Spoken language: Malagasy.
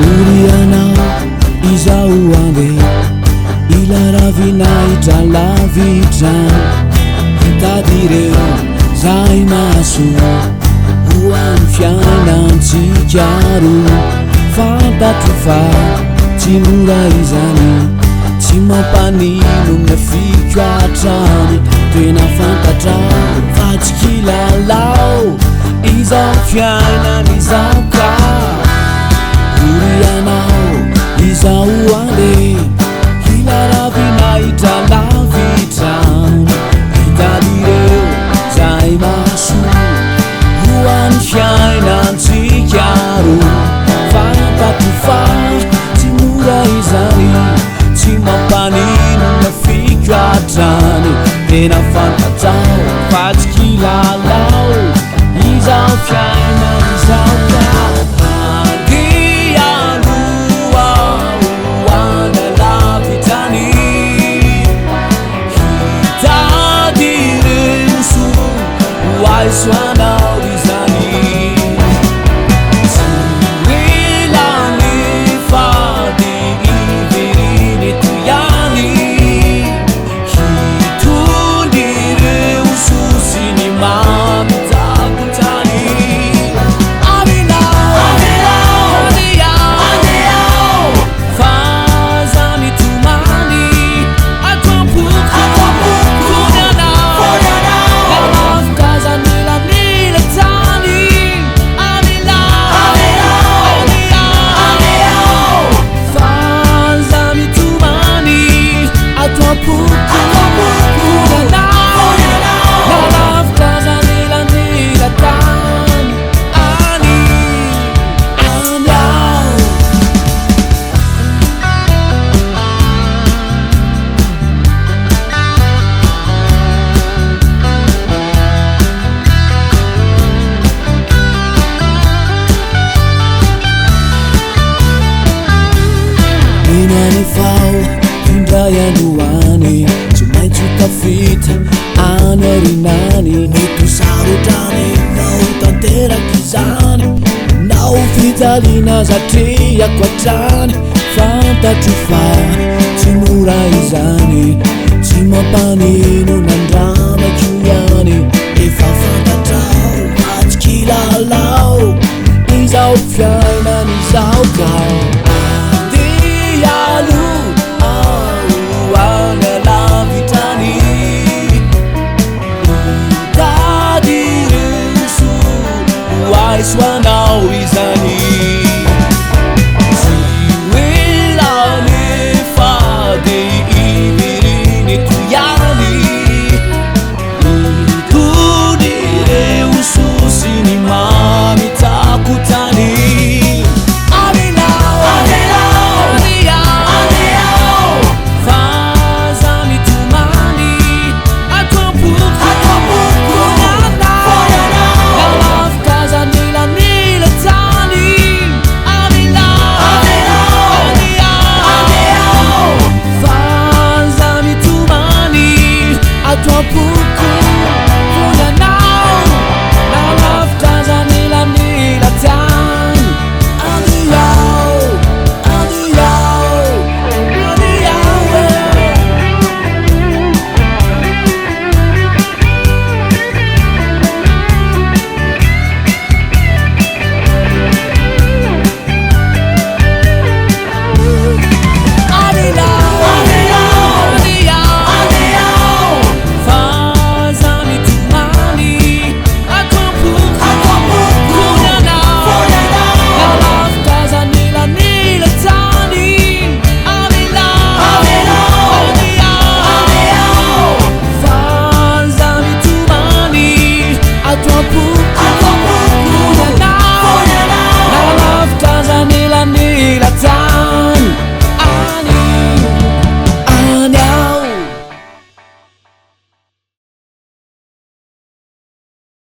Urianao izao ande ilaravinaitra lavitrano hitadireo zay maso hoany fiainantsika roa fantatro fa tsy mora izany tsy mampanino nafiko hatrany tena fantatra fa tsy kilalao izao fiainan izao ka Urianao izao ande ilaravinaitra lavitrano hitadireo zay maso hoany fiainantsika roa fantatro fa tsy mora izany tsy mampanino nafiko hatrany tena fantatrao fa tsy kilalao izao fiainan izao ka Swanao izany Sirilani fadi ivirini tuyani Hitundire ususini mami takutani Aminao Adeao Fazani tumani Atwampuku Funyanao Hindrayanoany tsy maintsy tafita anarinany mety sarotrany nao tanteraky izany nao fijaliana zatriako hatrany fantatro fa tsy mora izany tsy mampanino nandramako ihany efa fantatrao fa tsy kilalao izao fiainan izao ka Swanao izany Sirilani fadi ivirini tuyani Hitundire ususini mami takutani Aminao Fazani tumani Atwampuku Time